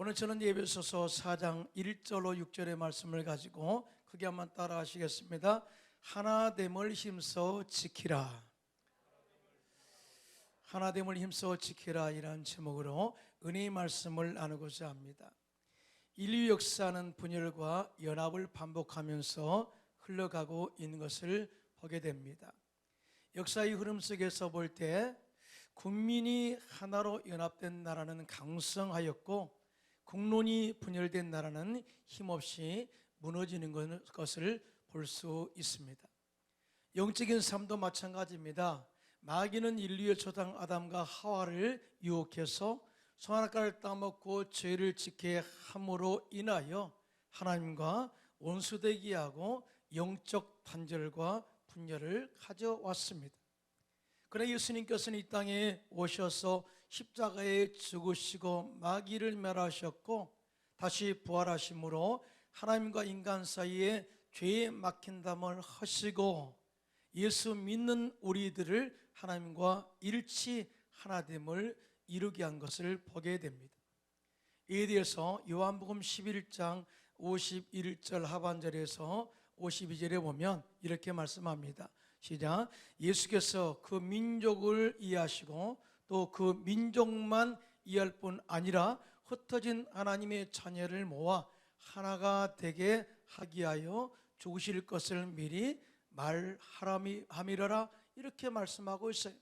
오늘 저는 에베소서 4장 1절로 6절의 말씀을 가지고 크게 한번 따라 하시겠습니다. 하나됨을 힘써 지키라. 하나됨을 힘써 지키라 이라는 제목으로 은혜의 말씀을 나누고자 합니다. 인류 역사는 분열과 연합을 반복하면서 흘러가고 있는 것을 보게 됩니다. 역사의 흐름 속에서 볼 때 국민이 하나로 연합된 나라는 강성하였고 국론이 분열된 나라는 힘없이 무너지는 것을 볼 수 있습니다. 영적인 삶도 마찬가지입니다. 마귀는 인류의 조상 아담과 하와를 유혹해서 선악과를 따먹고 죄를 짓게 함으로 인하여 하나님과 원수되게 하고 영적 단절과 분열을 가져왔습니다. 그러나 예수님께서는 이 땅에 오셔서 십자가에 죽으시고 마귀를 멸하셨고 다시 부활하심으로 하나님과 인간 사이에 죄에 막힌 담을 하시고 예수 믿는 우리들을 하나님과 일치 하나됨을 이루게 한 것을 보게 됩니다. 이에 대해서 요한복음 11장 51절 하반절에서 52절에 보면 이렇게 말씀합니다. 시작. 예수께서 그 민족을 이해하시고 또 그 민족만 이해할 뿐 아니라 흩어진 하나님의 자녀를 모아 하나가 되게 하기 위하여 죽으실 것을 미리 말함이러라 이렇게 말씀하고 있어요.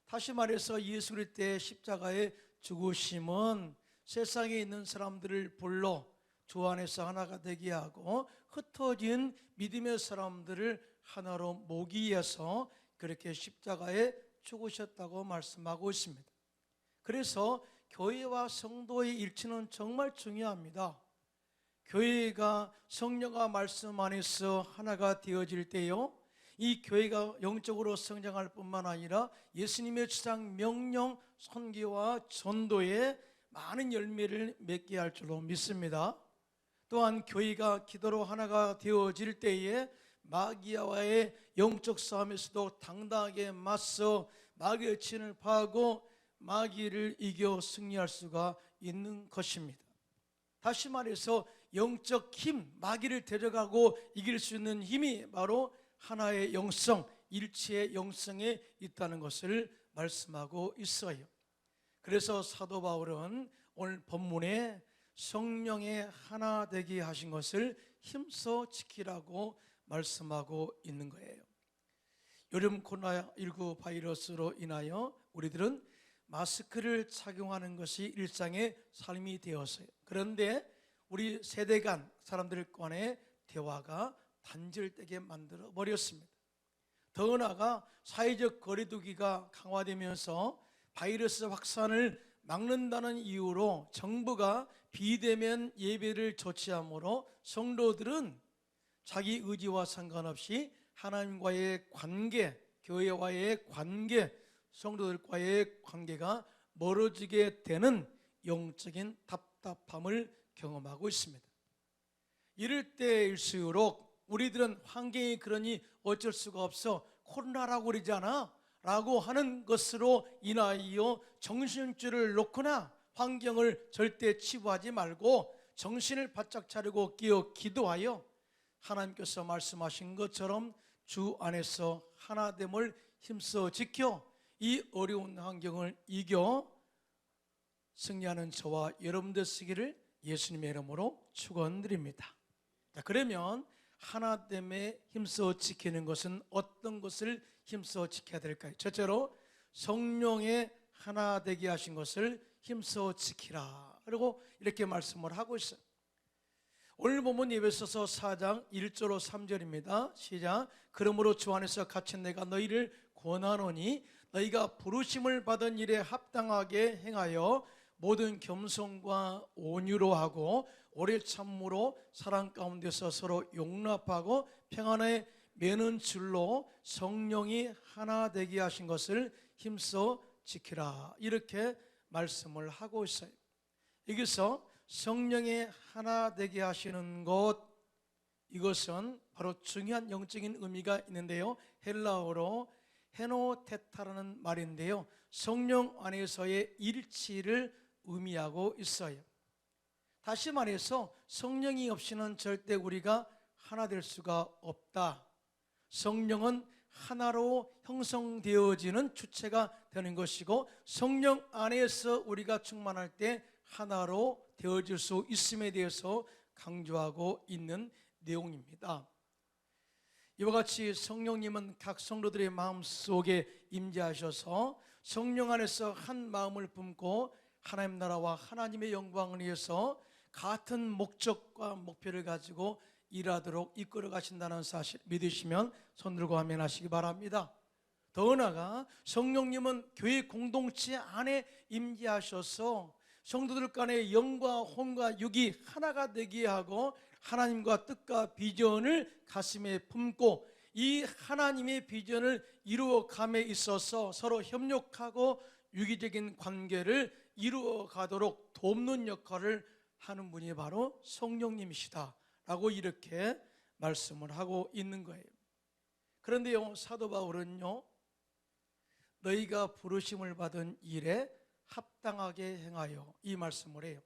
다시 말해서 예수 그리스도의 십자가의 죽으심은 세상에 있는 사람들을 불러 주 안에서 하나가 되게 하고 흩어진 믿음의 사람들을 하나로 모기 위해서 그렇게 십자가에 죽으셨다고 말씀하고 있습니다. 그래서 교회와 성도의 일치는 정말 중요합니다. 교회가 성령과 말씀 안에서 하나가 되어질 때요, 이 교회가 영적으로 성장할 뿐만 아니라 예수님의 주장 명령 선교와 전도에 많은 열매를 맺게 할 줄로 믿습니다. 또한 교회가 기도로 하나가 되어질 때에 마귀와의 영적 싸움에서도 당당하게 맞서 마귀의 진을 파하고 마귀를 이겨 승리할 수가 있는 것입니다. 다시 말해서 영적 힘, 마귀를 데려가고 이길 수 있는 힘이 바로 하나의 영성, 일치의 영성에 있다는 것을 말씀하고 있어요. 그래서 사도 바울은 오늘 본문에 성령의 하나 되게 하신 것을 힘써 지키라고 말씀하고 있는 거예요. 여름 코로나19 바이러스로 인하여 우리들은 마스크를 착용하는 것이 일상의 삶이 되었어요. 그런데 우리 세대 간 사람들 간의 대화가 단절되게 만들어 버렸습니다. 더 나아가 사회적 거리두기가 강화되면서 바이러스 확산을 막는다는 이유로 정부가 비대면 예배를 조치하므로 성도들은 자기 의지와 상관없이 하나님과의 관계, 교회와의 관계, 성도들과의 관계가 멀어지게 되는 영적인 답답함을 경험하고 있습니다. 이럴 때일수록 우리들은 환경이 그러니 어쩔 수가 없어, 코로나라고 그러잖아 라고 하는 것으로 인하여 정신줄을 놓거나 환경을 절대 치부하지 말고 정신을 바짝 차리고 깨어 기도하여 하나님께서 말씀하신 것처럼 주 안에서 하나됨을 힘써 지켜 이 어려운 환경을 이겨 승리하는 저와 여러분들 되시기를 예수님의 이름으로 축원드립니다. 자, 그러면 하나됨에 힘써 지키는 것은 어떤 것을 힘써 지켜야 될까요? 첫째로 성령의 하나 되게 하신 것을 힘써 지키라. 그리고 이렇게 말씀을 하고 있어요. 오늘 본문 에베소서 4장 1절로 3절입니다. 시작. 그러므로 주 안에서 갇힌 내가 너희를 권하노니 너희가 부르심을 받은 일에 합당하게 행하여 모든 겸손과 온유로 하고 오래 참므로 사랑 가운데서 서로 용납하고 평안에 매는 줄로 성령이 하나 되게 하신 것을 힘써 지키라. 이렇게 말씀을 하고 있어요. 여기서 성령의 하나 되게 하시는 것, 이것은 바로 중요한 영적인 의미가 있는데요, 헬라어로 헤노테타라는 말인데요, 성령 안에서의 일치를 의미하고 있어요. 다시 말해서 성령이 없이는 절대 우리가 하나 될 수가 없다. 성령은 하나로 형성되어지는 주체가 되는 것이고, 성령 안에서 우리가 충만할 때 하나로 되어질 수 있음에 대해서 강조하고 있는 내용입니다. 이와 같이 성령님은 각 성도들의 마음속에 임재하셔서 성령 안에서 한 마음을 품고 하나님 나라와 하나님의 영광을 위해서 같은 목적과 목표를 가지고 일하도록 이끌어 가신다는 사실 믿으시면 손 들고 아멘 하시기 바랍니다. 더 나아가 성령님은 교회 공동체 안에 임재하셔서 성도들 간의 영과 혼과 육이 하나가 되게 하고 하나님과 뜻과 비전을 가슴에 품고 이 하나님의 비전을 이루어감에 있어서 서로 협력하고 유기적인 관계를 이루어가도록 돕는 역할을 하는 분이 바로 성령님이시다 라고 이렇게 말씀을 하고 있는 거예요. 그런데요, 사도 바울은요, 너희가 부르심을 받은 일에 합당하게 행하여 이 말씀을 해요.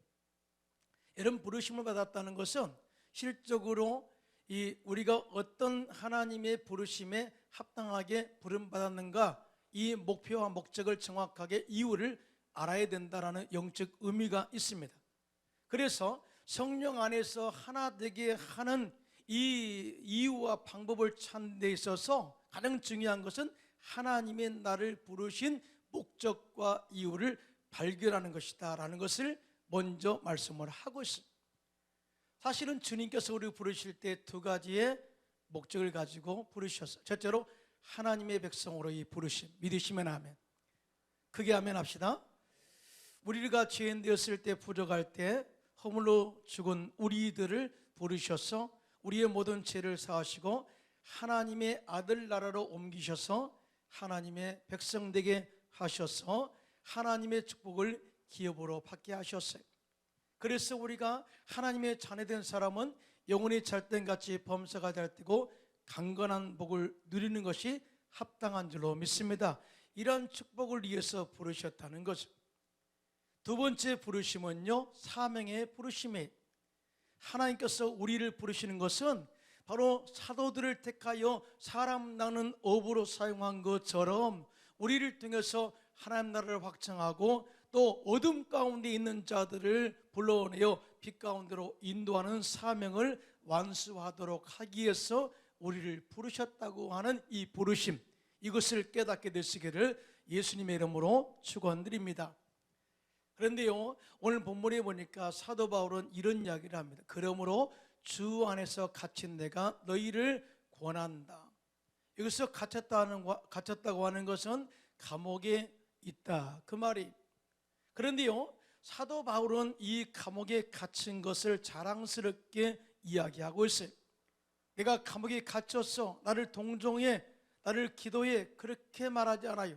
이런 부르심을 받았다는 것은 실적으로 우리가 어떤 하나님의 부르심에 합당하게 부름받았는가, 이 목표와 목적을 정확하게 이유를 알아야 된다라는 영적 의미가 있습니다. 그래서 성령 안에서 하나 되게 하는 이 이유와 방법을 찾는 데 있어서 가장 중요한 것은 하나님의 나를 부르신 목적과 이유를 발견하는 것이다 라는 것을 먼저 말씀을 하고 있습니다. 사실은 주님께서 우리를 부르실 때 두 가지의 목적을 가지고 부르셨어요. 첫째로 하나님의 백성으로 이 부르심, 믿으시면 아멘. 크게 아멘 합시다. 우리가 죄인 되었을 때, 부족할 때 허물로 죽은 우리들을 부르셔서 우리의 모든 죄를 사하시고 하나님의 아들 나라로 옮기셔서 하나님의 백성 되게 하셔서 하나님의 축복을 기업으로 받게 하셨어요. 그래서 우리가 하나님의 자녀된 사람은 영혼이 잘된같이 범사가 될 때고 강건한 복을 누리는 것이 합당한 줄로 믿습니다. 이러한 축복을 위해서 부르셨다는 거죠. 두 번째 부르심은요, 사명의 부르심이에요. 하나님께서 우리를 부르시는 것은 바로 사도들을 택하여 사람 낳는 어부로 사용한 것처럼 우리를 통해서 하나님 나라를 확장하고 또 어둠 가운데 있는 자들을 불러내어 빛 가운데로 인도하는 사명을 완수하도록 하기 위해서 우리를 부르셨다고 하는 이 부르심, 이것을 깨닫게 되시기를 예수님의 이름으로 축원드립니다. 그런데요, 오늘 본문에 보니까 사도 바울은 이런 이야기를 합니다. 그러므로 주 안에서 갇힌 내가 너희를 권한다. 여기서 갇혔다고 하는 것은 감옥에 있다, 그 말이. 그런데요, 사도 바울은 이 감옥에 갇힌 것을 자랑스럽게 이야기하고 있어요. 내가 감옥에 갇혔어, 나를 동정해, 나를 기도해, 그렇게 말하지 않아요.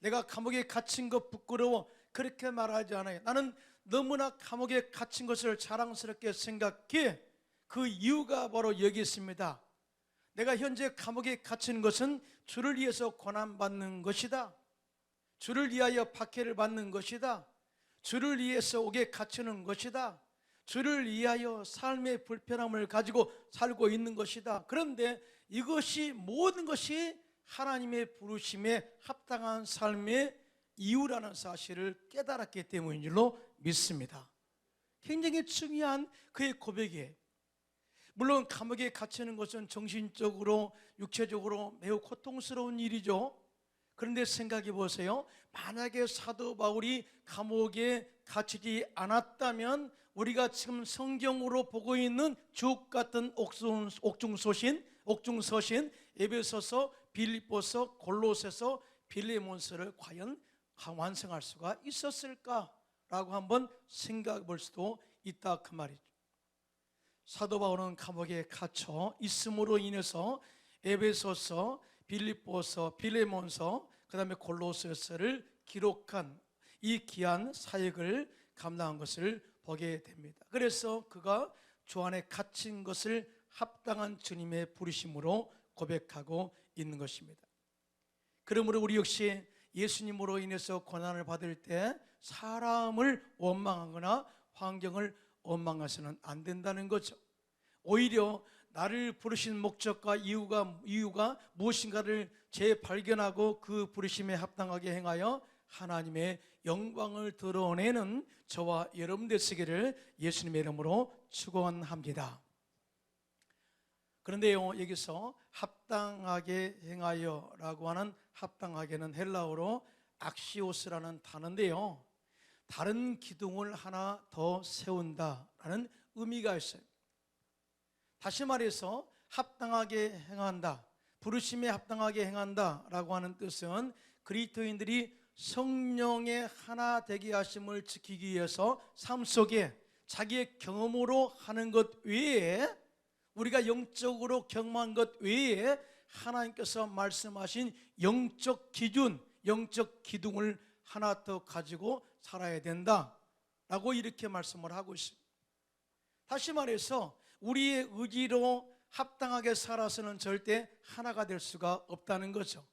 내가 감옥에 갇힌 것 부끄러워, 그렇게 말하지 않아요. 나는 너무나 감옥에 갇힌 것을 자랑스럽게 생각해. 그 이유가 바로 여기 있습니다. 내가 현재 감옥에 갇힌 것은 주를 위해서 고난받는 것이다. 주를 위하여 박해를 받는 것이다. 주를 위해서 옥에 갇히는 것이다. 주를 위하여 삶의 불편함을 가지고 살고 있는 것이다. 그런데 이것이 모든 것이 하나님의 부르심에 합당한 삶의 이유라는 사실을 깨달았기 때문인 줄로 믿습니다. 굉장히 중요한 그의 고백이에요. 물론 감옥에 갇히는 것은 정신적으로 육체적으로 매우 고통스러운 일이죠. 그런데 생각해 보세요. 만약에 사도 바울이 감옥에 갇히지 않았다면 우리가 지금 성경으로 보고 있는 주옥 같은 옥중서신 에베소서, 빌립보서, 골로새서, 빌레몬서를 과연 완성할 수가 있었을까라고 한번 생각해 볼 수도 있다, 그 말이죠. 사도 바울은 감옥에 갇혀 있음으로 인해서 에베소서, 빌립보서, 빌레몬서, 그 다음에 골로새서를 기록한 이 귀한 사역을 감당한 것을 보게 됩니다. 그래서 그가 주 안에 갇힌 것을 합당한 주님의 부르심으로 고백하고 있는 것입니다. 그러므로 우리 역시 예수님으로 인해서 고난을 받을 때 사람을 원망하거나 환경을 원망해서는 안 된다는 거죠. 오히려 나를 부르신 목적과 이유가 무엇인가를 재발견하고 그 부르심에 합당하게 행하여 하나님의 영광을 드러내는 저와 여러분 되시기를 예수님의 이름으로 축원합니다. 그런데요, 여기서 합당하게 행하여라고 하는 합당하게는 헬라어로 악시오스라는 단어인데요, 다른 기둥을 하나 더 세운다라는 의미가 있어요. 다시 말해서 합당하게 행한다, 부르심에 합당하게 행한다라고 하는 뜻은 그리스도인들이 성령의 하나 되게 하심을 지키기 위해서 삶 속에 자기의 경험으로 하는 것 외에, 우리가 영적으로 경험한 것 외에 하나님께서 말씀하신 영적 기준, 영적 기둥을 하나 더 가지고 살아야 된다라고 이렇게 말씀을 하고 있습니다. 다시 말해서 우리의 의지로 합당하게 살아서는 절대 하나가 될 수가 없다는 거죠.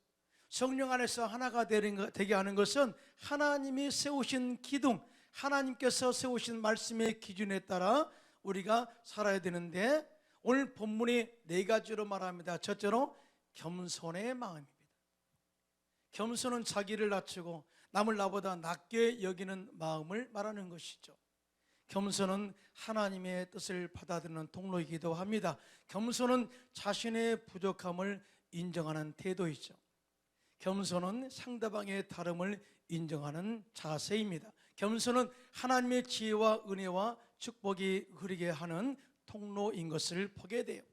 성령 안에서 하나가 되게 하는 것은 하나님이 세우신 기둥, 하나님께서 세우신 말씀의 기준에 따라 우리가 살아야 되는데, 오늘 본문이 네 가지로 말합니다. 첫째로 겸손의 마음입니다. 겸손은 자기를 낮추고 남을 나보다 낮게 여기는 마음을 말하는 것이죠. 겸손은 하나님의 뜻을 받아들이는 통로이기도 합니다. 겸손은 자신의 부족함을 인정하는 태도이죠. 겸손은 상대방의 다름을 인정하는 자세입니다. 겸손은 하나님의 지혜와 은혜와 축복이 흐르게 하는 통로인 것을 보게 돼요.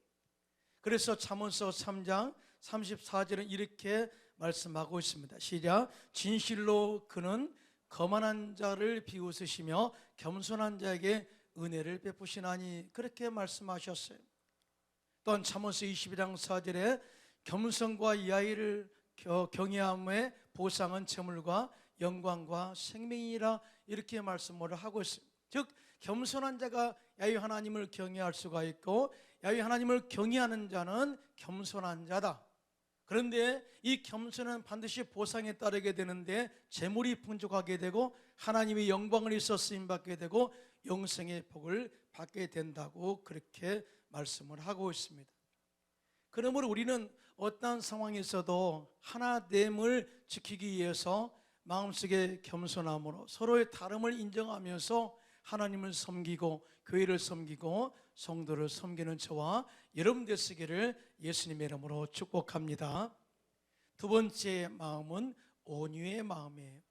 그래서 잠언서 3장 34절은 이렇게 말씀하고 있습니다. 시작. 진실로 그는 거만한 자를 비웃으시며 겸손한 자에게 은혜를 베푸시나니, 그렇게 말씀하셨어요. 또한 잠언서 22장 4절에 겸손과 야의를 경외함의 보상은 재물과 영광과 생명이라, 이렇게 말씀을 하고 있습니다. 즉 겸손한 자가 야훼 하나님을 경외할 수가 있고, 야훼 하나님을 경외하는 자는 겸손한 자다. 그런데 이 겸손은 반드시 보상에 따르게 되는데, 재물이 풍족하게 되고 하나님의 영광을 있어 쓰임 받게 되고 영생의 복을 받게 된다고 그렇게 말씀을 하고 있습니다. 그러므로 우리는 어떠한 상황에서도 하나됨을 지키기 위해서 마음속에 겸손함으로 서로의 다름을 인정하면서 하나님을 섬기고 교회를 섬기고 성도를 섬기는 저와 여러분 되시기를 예수님의 이름으로 축복합니다. 두 번째 마음은 온유의 마음이에요.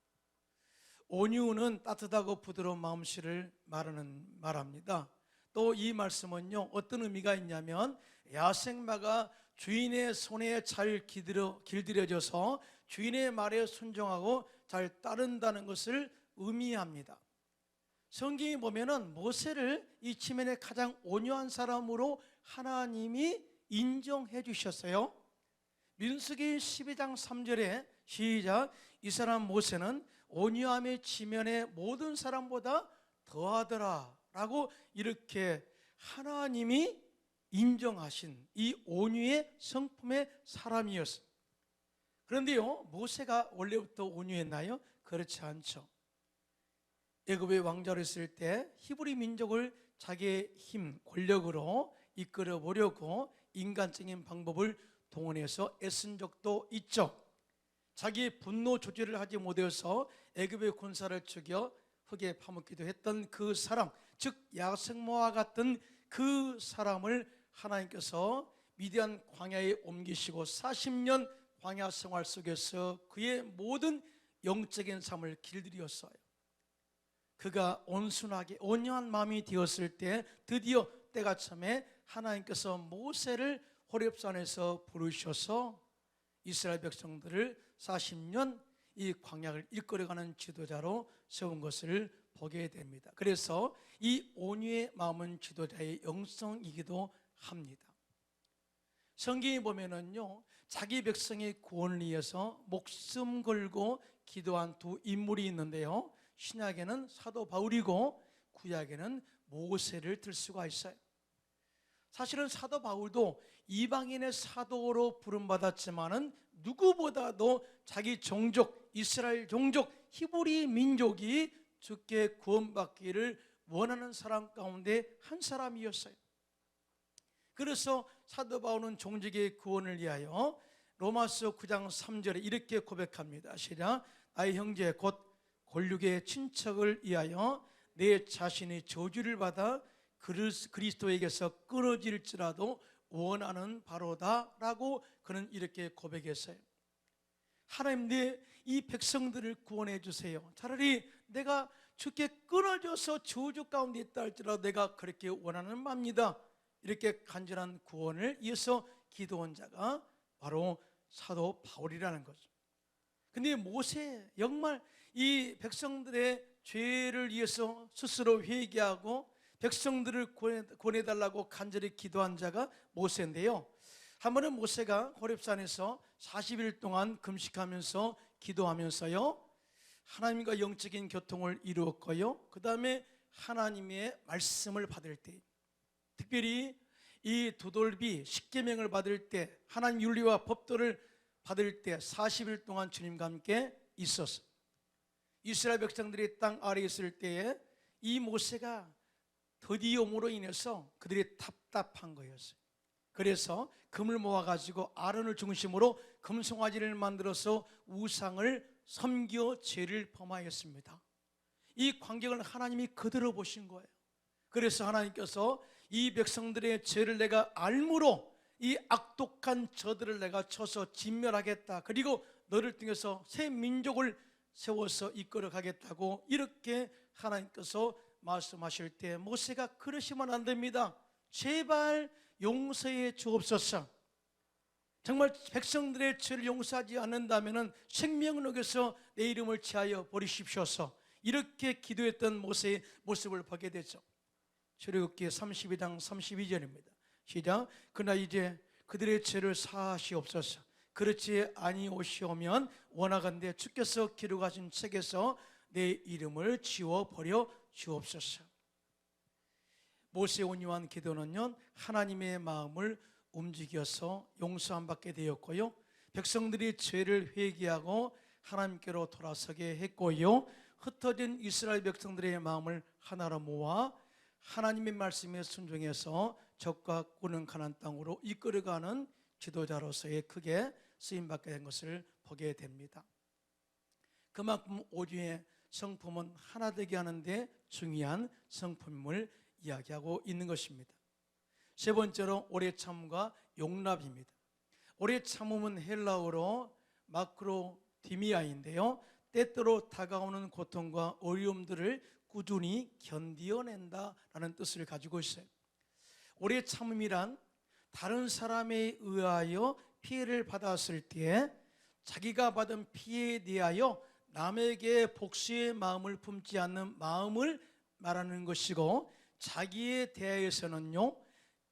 온유는 따뜻하고 부드러운 마음씨를 말합니다. 또 이 말씀은요, 어떤 의미가 있냐면 야생마가 주인의 손에 잘 길들여져서 주인의 말에 순종하고 잘 따른다는 것을 의미합니다. 성경에 보면은 모세를 이 지면에 가장 온유한 사람으로 하나님이 인정해 주셨어요. 민수기 12장 3절에 시작. 이 사람 모세는 온유함의 지면에 모든 사람보다 더하더라 라고 이렇게 하나님이 인정하신 이 온유의 성품의 사람이었습니다. 그런데요, 모세가 원래부터 온유했나요? 그렇지 않죠. 애굽의 왕자로 있을 때 히브리 민족을 자기의 힘, 권력으로 이끌어 보려고 인간적인 방법을 동원해서 애쓴 적도 있죠. 자기의 분노 조절을 하지 못해서 애굽의 군사를 죽여 흙에 파묻기도 했던 그 사람, 즉 야생마와 같은 그 사람을 하나님께서 미디안 광야에 옮기시고 40년 광야 생활 속에서 그의 모든 영적인 삶을 길들였어요. 그가 온순하게 온유한 마음이 되었을 때 드디어 때가 참에 하나님께서 모세를 호렙산에서 부르셔서 이스라엘 백성들을 40년 이 광야를 이끌어가는 지도자로 세운 것을 보게 됩니다. 그래서 이 온유의 마음은 지도자의 영성이기도 합니다. 성경에 보면은요, 자기 백성의 구원을 위해서 목숨 걸고 기도한 두 인물이 있는데요, 신약에는 사도 바울이고 구약에는 모세를 들 수가 있어요. 사실은 사도 바울도 이방인의 사도로 부름받았지만은 누구보다도 자기 종족, 이스라엘 종족, 히브리 민족이 주께 구원받기를 원하는 사람 가운데 한 사람이었어요. 그래서 사도 바울은 종족의 구원을 위하여 로마서 9장 3절에 이렇게 고백합니다. 시작. 나의 형제 곧 골육의 친척을 위하여 내 자신의 저주를 받아 그리스도에게서 끊어질지라도 원하는 바로다 라고 그는 이렇게 고백했어요. 하나님, 내 이 백성들을 구원해 주세요. 차라리 내가 주께 끊어져서 저주 가운데 있다 할지라도 내가 그렇게 원하는 바입니다. 이렇게 간절한 구원을 위해서 기도한 자가 바로 사도 바울이라는 거죠. 근데 모세, 정말 이 백성들의 죄를 위해서 스스로 회개하고 백성들을 구원해달라고 간절히 기도한 자가 모세인데요, 한 번은 모세가 호렙산에서 40일 동안 금식하면서 기도하면서요 하나님과 영적인 교통을 이루었고요, 그 다음에 하나님의 말씀을 받을 때, 특별히 이 두돌비 십계명을 받을 때, 하나님 윤리와 법도를 받을 때 40일 동안 주님과 함께 있었어요. 이스라엘 백성들이 땅 아래에 있을 때에 이 모세가 더디움으로 인해서 그들이 답답한 거였어요. 그래서 금을 모아가지고 아론을 중심으로 금송아지를 만들어서 우상을 섬겨 죄를 범하였습니다. 이 광경을 하나님이 그대로 보신 거예요. 그래서 하나님께서 이 백성들의 죄를 내가 알므로 이 악독한 저들을 내가 쳐서 진멸하겠다, 그리고 너를 통해서 새 민족을 세워서 이끌어 가겠다고 이렇게 하나님께서 말씀하실 때 모세가 그러시면 안 됩니다. 제발 용서해 주옵소서. 정말 백성들의 죄를 용서하지 않는다면 생명록에서 내 이름을 제하여 버리십시오서, 이렇게 기도했던 모세의 모습을 보게 되죠. 출애굽기 32장 32절입니다. 시작. 그러나 이제 그들의 죄를 사하시옵소서. 그렇지 아니오시오면 원하건대 주께서 기록하신 책에서 내 이름을 지워버려 주옵소서. 모세의 온유한 기도는요 하나님의 마음을 움직여서 용서함 받게 되었고요, 백성들이 죄를 회개하고 하나님께로 돌아서게 했고요, 흩어진 이스라엘 백성들의 마음을 하나로 모아 하나님의 말씀에 순종해서 적과 꾸는 가나안 땅으로 이끌어가는 지도자로서의 크게 쓰임받게 된 것을 보게 됩니다. 그만큼 오주의 성품은 하나 되게 하는데 중요한 성품을 이야기하고 있는 것입니다. 세 번째로 오래 참음과 용납입니다. 오래 참음은 헬라어로 마크로디미아인데요, 때때로 다가오는 고통과 어려움들을 꾸준히 견디어낸다라는 뜻을 가지고 있어요. 오래 참음이란 다른 사람에 의하여 피해를 받았을 때 자기가 받은 피해에 대하여 남에게 복수의 마음을 품지 않는 마음을 말하는 것이고, 자기에 대하여서는요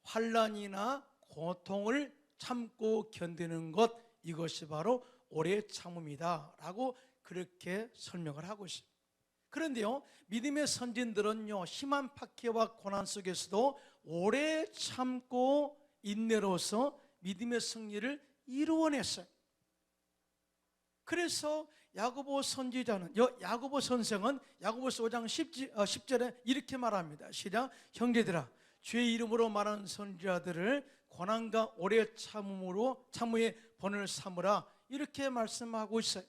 환난이나 고통을 참고 견디는 것, 이것이 바로 오래 참음이다 라고 그렇게 설명을 하고 있습니다. 그런데요 믿음의 선진들은요 심한 박해와 고난 속에서도 오래 참고 인내로서 믿음의 승리를 이루어냈어요. 그래서 야고보 선지자는, 야고보 선생은 야고보서 5장 10절에 이렇게 말합니다. 시작. 형제들아, 주의 이름으로 말하는 선지자들을 고난과 오래 참음의 본을 삼으라, 이렇게 말씀하고 있어요.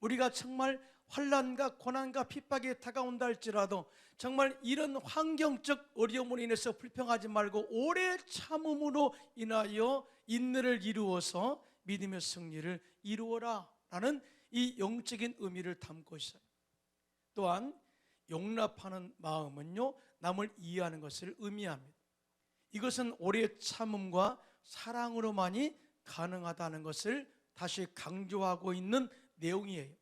우리가 정말 환난과 고난과 핍박이 다가온다 할지라도 정말 이런 환경적 어려움으로 인해서 불평하지 말고 오래 참음으로 인하여 인내를 이루어서 믿음의 승리를 이루어라 라는 이 영적인 의미를 담고 있어요. 또한 용납하는 마음은요 남을 이해하는 것을 의미합니다. 이것은 오래 참음과 사랑으로만이 가능하다는 것을 다시 강조하고 있는 내용이에요.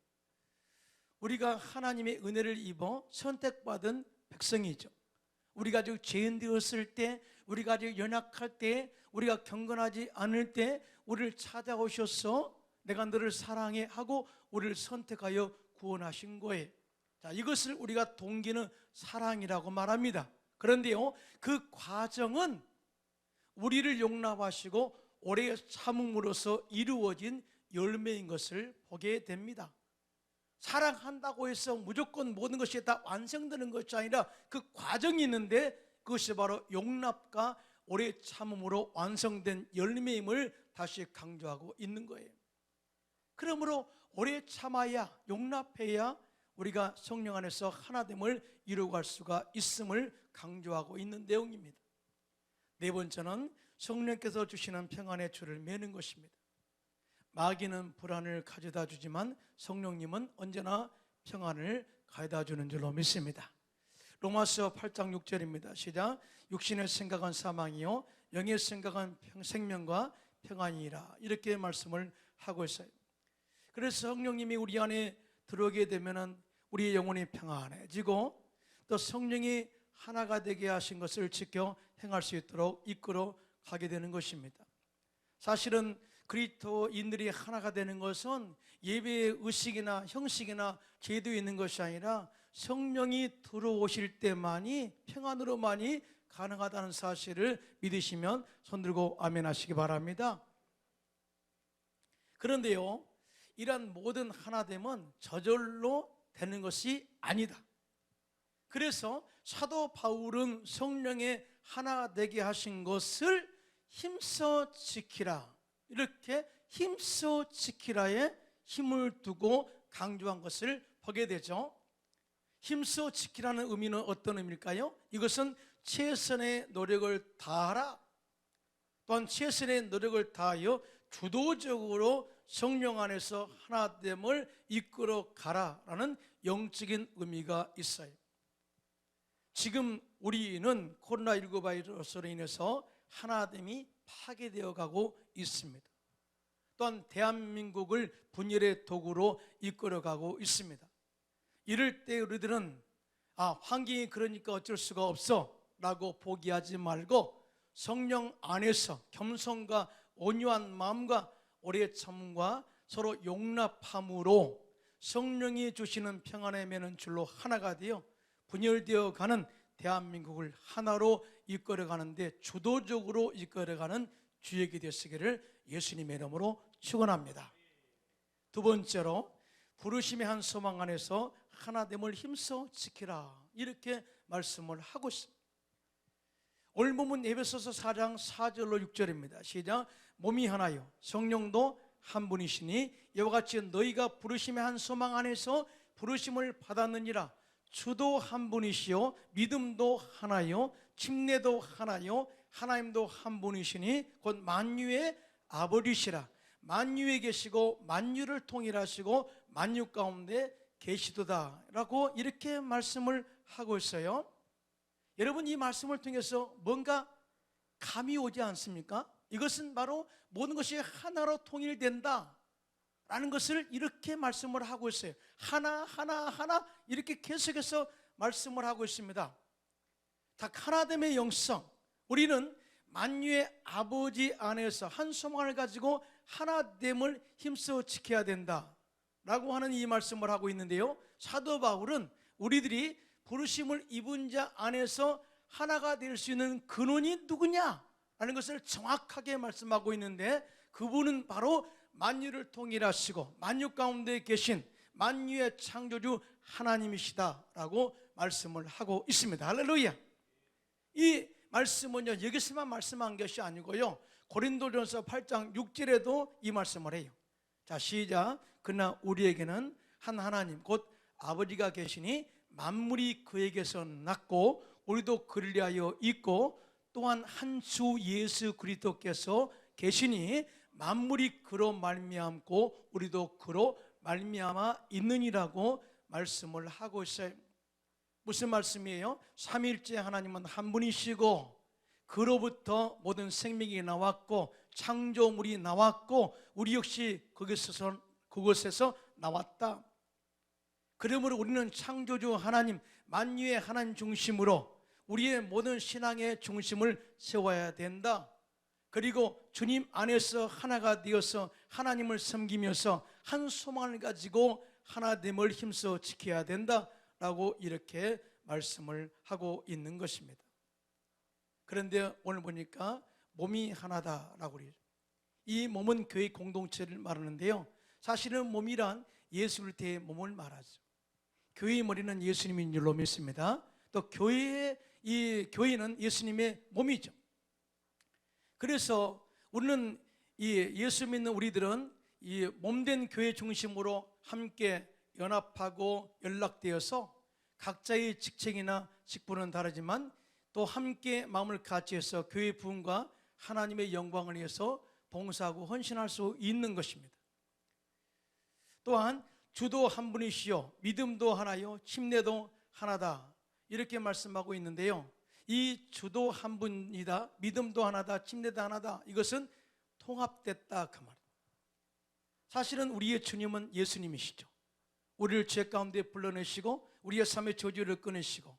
우리가 하나님의 은혜를 입어 선택받은 백성이죠. 우리가 아직 죄인 되었을 때, 우리가 아직 연약할 때, 우리가 경건하지 않을 때 우리를 찾아오셔서 내가 너를 사랑해 하고 우리를 선택하여 구원하신 거예요. 자, 이것을 우리가 동기는 사랑이라고 말합니다. 그런데요 그 과정은 우리를 용납하시고 오래 참음으로써 이루어진 열매인 것을 보게 됩니다. 사랑한다고 해서 무조건 모든 것이 다 완성되는 것이 아니라 그 과정이 있는데 그것이 바로 용납과 오래 참음으로 완성된 열매임을 다시 강조하고 있는 거예요. 그러므로 오래 참아야, 용납해야 우리가 성령 안에서 하나됨을 이루어갈 수가 있음을 강조하고 있는 내용입니다. 네 번째는 성령께서 주시는 평안의 줄을 매는 것입니다. 마귀는 불안을 가져다 주지만 성령님은 언제나 평안을 가져다 주는 줄로 믿습니다. 로마서 8장 6절입니다. 시작. 육신의 생각은 사망이요 영의 생각은 생명과 평안이라. 이렇게 말씀을 하고 있어요. 그래서 성령님이 우리 안에 들어오게 되면은 우리의 영혼이 평안해지고 또 성령이 하나가 되게 하신 것을 지켜 행할 수 있도록 이끌어 가게 되는 것입니다. 사실은 그리스도인들이 하나가 되는 것은 예배의 의식이나 형식이나 제도에 있는 것이 아니라 성령이 들어오실 때만이, 평안으로만이 가능하다는 사실을 믿으시면 손들고 아멘 하시기 바랍니다. 그런데요, 이러한 모든 하나됨은 저절로 되는 것이 아니다. 그래서 사도 바울은 성령의 하나 되게 하신 것을 힘써 지키라, 이렇게 힘써 지키라에 힘을 두고 강조한 것을 보게 되죠. 힘써 지키라는 의미는 어떤 의미일까요? 이것은 최선의 노력을 다하라, 또한 최선의 노력을 다하여 주도적으로 성령 안에서 하나됨을 이끌어 가라라는 영적인 의미가 있어요. 지금 우리는 코로나19 바이러스로 인해서 하나됨이 파괴되어 가고 있습니다. 또한 대한민국을 분열의 도구로 이끌어가고 있습니다. 이럴 때 우리들은 환경이 그러니까 어쩔 수가 없어 라고 포기하지 말고 성령 안에서 겸손과 온유한 마음과 오래 참음과 서로 용납함으로 성령이 주시는 평안의 매는 줄로 하나가 되어 분열되어 가는 대한민국을 하나로 이끌어가는데 주도적으로 이끌어가는 주역이 되시기를 예수님의 이름으로 축원합니다. 두 번째로 부르심의 한 소망 안에서 하나됨을 힘써 지키라, 이렇게 말씀을 하고 있습니다. 오늘 본문 에베소서 4장 4절로 6절입니다. 시작. 몸이 하나요 성령도 한 분이시니 이와 같이 너희가 부르심의 한 소망 안에서 부르심을 받았느니라. 주도 한 분이시요 믿음도 하나요 침례도 하나요 하나님도 한 분이시니 곧 만유의 아버지시라. 만유에 계시고 만유를 통일하시고 만유 가운데 계시도다 라고 이렇게 말씀을 하고 있어요. 여러분, 이 말씀을 통해서 뭔가 감이 오지 않습니까? 이것은 바로 모든 것이 하나로 통일된다 라는 것을 이렇게 말씀을 하고 있어요. 하나 하나 하나 이렇게 계속해서 말씀을 하고 있습니다. 딱 하나됨의 영성, 우리는 만유의 아버지 안에서 한 소망을 가지고 하나됨을 힘써 지켜야 된다 라고 하는 이 말씀을 하고 있는데요, 사도 바울은 우리들이 부르심을 입은 자 안에서 하나가 될 수 있는 근원이 누구냐 라는 것을 정확하게 말씀하고 있는데, 그분은 바로 만유를 통일하시고 만유 가운데 계신 만유의 창조주 하나님이시다라고 말씀을 하고 있습니다. 할렐루야. 이 말씀은요, 여기서만 말씀한 것이 아니고요, 고린도전서 8장 6절에도 이 말씀을 해요. 자, 시작. 그러나 우리에게는 한 하나님 곧 아버지가 계시니 만물이 그에게서 났고 우리도 그를 위하여 있고 또한 한 주 예수 그리스도께서 계시니 만물이 그로 말미암고 우리도 그로 말미암아 있느니라고 말씀을 하고 있어요. 무슨 말씀이에요? 삼위일체 하나님은 한 분이시고 그로부터 모든 생명이 나왔고 창조물이 나왔고 우리 역시 그곳에서 나왔다. 그러므로 우리는 창조주 하나님, 만유의 하나님 중심으로 우리의 모든 신앙의 중심을 세워야 된다. 그리고 주님 안에서 하나가 되어서 하나님을 섬기면서 한 소망을 가지고 하나됨을 힘써 지켜야 된다라고 이렇게 말씀을 하고 있는 것입니다. 그런데 오늘 보니까 몸이 하나다라고 그래요. 이 몸은 교회 공동체를 말하는데요, 사실은 몸이란 예수 그리스도의 몸을 말하죠. 교회의 머리는 예수님인 줄로 믿습니다. 또 이 교회는 예수님의 몸이죠. 그래서 우리는 이 예수 믿는 우리들은 이 몸된 교회 중심으로 함께 연합하고 연락되어서 각자의 직책이나 직분은 다르지만 또 함께 마음을 같이 해서 교회 부흥과 하나님의 영광을 위해서 봉사하고 헌신할 수 있는 것입니다. 또한 주도 한 분이시요 믿음도 하나요 침례도 하나다 이렇게 말씀하고 있는데요, 이 주도 한 분이다, 믿음도 하나다, 침례도 하나다, 이것은 통합됐다 그 말입니다. 사실은 우리의 주님은 예수님이시죠. 우리를 죄 가운데 불러내시고 우리의 삶의 저주를 끊으시고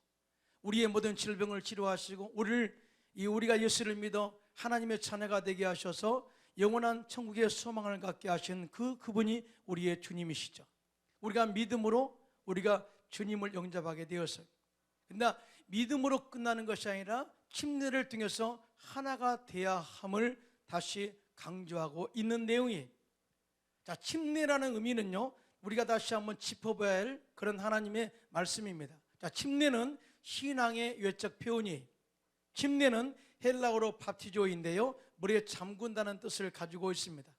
우리의 모든 질병을 치료하시고 우리가 예수를 믿어 하나님의 자녀가 되게 하셔서 영원한 천국의 소망을 갖게 하신 그분이 우리의 주님이시죠. 우리가 믿음으로 우리가 주님을 영접하게 되었어요. 그런데 믿음으로 끝나는 것이 아니라 침례를 통해서 하나가 되어야 함을 다시 강조하고 있는 내용이에요. 자, 침례라는 의미는요, 우리가 다시 한번 짚어봐야 할 그런 하나님의 말씀입니다. 자, 침례는 신앙의 외적 표현이에요. 침례는 헬라어로 밥티조인데요, 물에 잠근다는 뜻을 가지고 있습니다.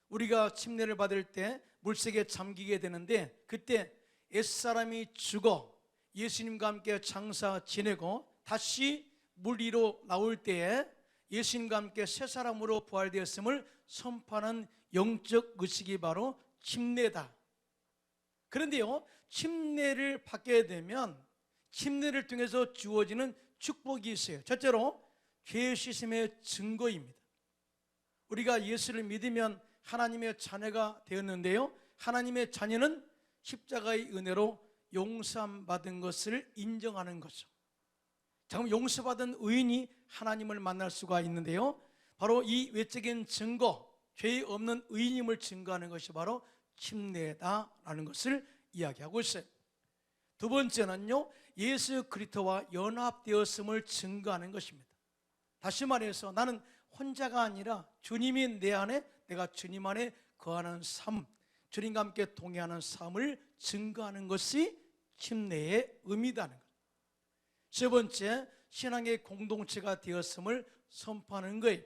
우리가 침례를 받을 때 물색에 잠기게 되는데, 그때 옛사람이 죽어 예수님과 함께 장사 지내고 다시 물 위로 나올 때에 예수님과 함께 새 사람으로 부활되었음을 선포하는 영적 의식이 바로 침례다. 그런데요, 침례를 받게 되면 침례를 통해서 주어지는 축복이 있어요. 첫째로 죄 씻음의 증거입니다. 우리가 예수를 믿으면 하나님의 자녀가 되었는데요, 하나님의 자녀는 십자가의 은혜로 용서함 받은 것을 인정하는 거죠. 잠깐, 용서받은 의인이 하나님을 만날 수가 있는데요, 바로 이 외적인 증거, 죄 없는 의인임을 증거하는 것이 바로 침례다라는 것을 이야기하고 있어요. 두 번째는요, 예수 그리스도와 연합되었음을 증거하는 것입니다. 다시 말해서 나는 혼자가 아니라 주님이 내 안에, 내가 주님 안에 거하는 삶, 주님과 함께 동행하는 삶을 증거하는 것이 침례의 의미다는 것. 세 번째, 신앙의 공동체가 되었음을 선포하는 거예요.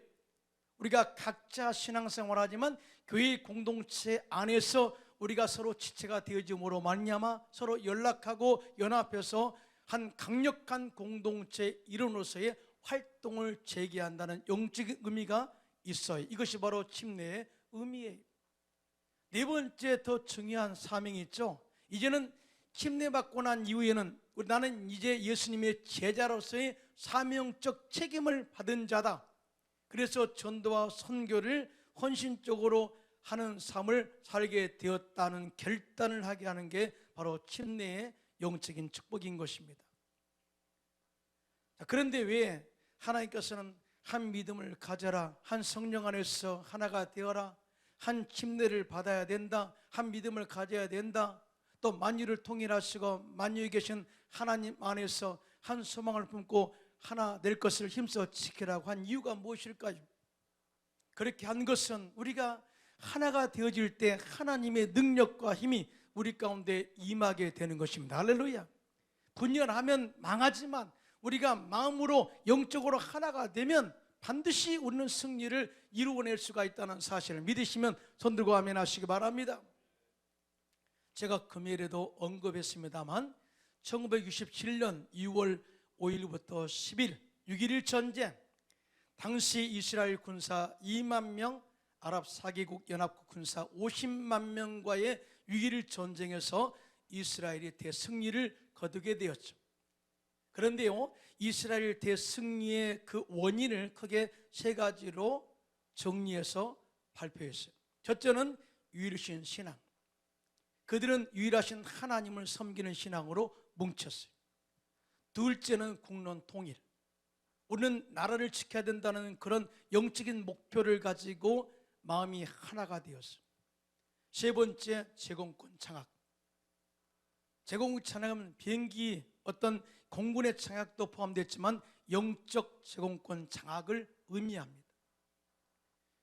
우리가 각자 신앙생활하지만 교회 공동체 안에서 우리가 서로 지체가 되어짐으로 말미암아 서로 연락하고 연합해서 한 강력한 공동체 일원으로서의 활동을 재개한다는 영적인 의미가 있어요. 이것이 바로 침례의 의미예요. 네 번째, 더 중요한 사명이 있죠. 이제는 침례받고 난 이후에는 나는 이제 예수님의 제자로서의 사명적 책임을 받은 자다. 그래서 전도와 선교를 헌신적으로 하는 삶을 살게 되었다는 결단을 하게 하는 게 바로 침례의 영적인 축복인 것입니다. 그런데 왜 하나님께서는 한 믿음을 가져라, 한 성령 안에서 하나가 되어라, 한 침례를 받아야 된다, 한 믿음을 가져야 된다, 또 만유를 통일하시고 만유에 계신 하나님 안에서 한 소망을 품고 하나 될 것을 힘써 지키라고 한 이유가 무엇일까요? 그렇게 한 것은 우리가 하나가 되어질 때 하나님의 능력과 힘이 우리 가운데 임하게 되는 것입니다. 할렐루야. 분열하면 망하지만 우리가 마음으로 영적으로 하나가 되면 반드시 우리는 승리를 이루어낼 수가 있다는 사실을 믿으시면 손들고 아멘 하시기 바랍니다. 제가 금요일에도 언급했습니다만 1967년 2월 5일부터 10일 6.11 전쟁, 당시 이스라엘 군사 2만 명, 아랍 4개국 연합국 군사 50만 명과의 6.11 전쟁에서 이스라엘이 대승리를 거두게 되었죠. 그런데요, 이스라엘 대승리의 그 원인을 크게 세 가지로 정리해서 발표했어요. 첫째는 유일신 신앙. 그들은 유일하신 하나님을 섬기는 신앙으로 뭉쳤어요. 둘째는 국론 통일. 우리는 나라를 지켜야 된다는 그런 영적인 목표를 가지고 마음이 하나가 되었어요. 세 번째, 제공권 장악. 제공권 장악은 비행기 어떤 공군의 장악도 포함됐지만 영적 제공권 장악을 의미합니다.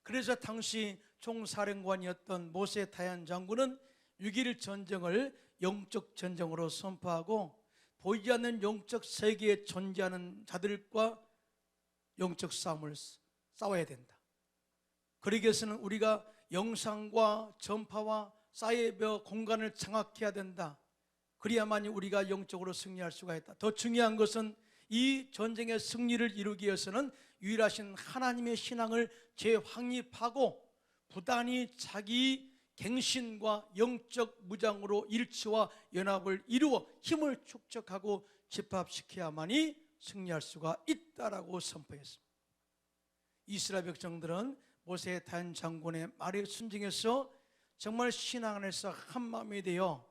그래서 당시 총사령관이었던 모세 다얀 장군은 6.1 전쟁을 영적 전쟁으로 선포하고 보이지 않는 영적 세계에 존재하는 자들과 영적 싸움을 싸워야 된다. 그러기 위해서는 우리가 영상과 전파와 사이버 공간을 장악해야 된다. 그래야만이 우리가 영적으로 승리할 수가 있다. 더 중요한 것은 이 전쟁의 승리를 이루기 위해서는 유일하신 하나님의 신앙을 재확립하고 부단히 자기 갱신과 영적 무장으로 일치와 연합을 이루어 힘을 축적하고 집합시켜야만이 승리할 수가 있다라고 선포했습니다. 이스라엘 백성들은 모세의 다인 장군의 말에 순종해서 정말 신앙 안에서 한마음이 되어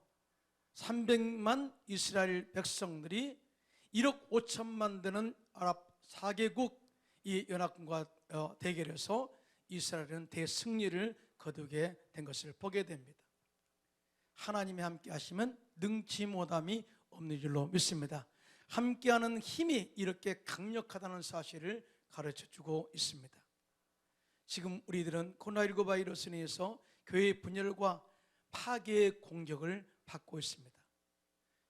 300만 이스라엘 백성들이 1억 5천만 되는 아랍 4개국 이 연합군과 대결해서 이스라엘은 대승리를 거두게 된 것을 보게 됩니다. 하나님이 함께 하시면 능치 못함이 없는 줄로 믿습니다. 함께하는 힘이 이렇게 강력하다는 사실을 가르쳐주고 있습니다. 지금 우리들은 코로나19 바이러스에 의해서 교회의 분열과 파괴의 공격을 받고 있습니다.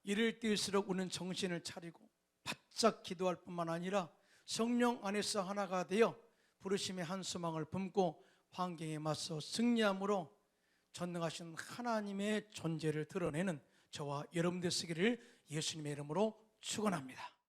이럴 때일수록 우리는 정신을 차리고 바짝 기도할 뿐만 아니라 성령 안에서 하나가 되어 부르심의 한 소망을 품고 환경에 맞서 승리함으로 전능하신 하나님의 존재를 드러내는 저와 여러분들 되시기를 예수님의 이름으로 축원합니다.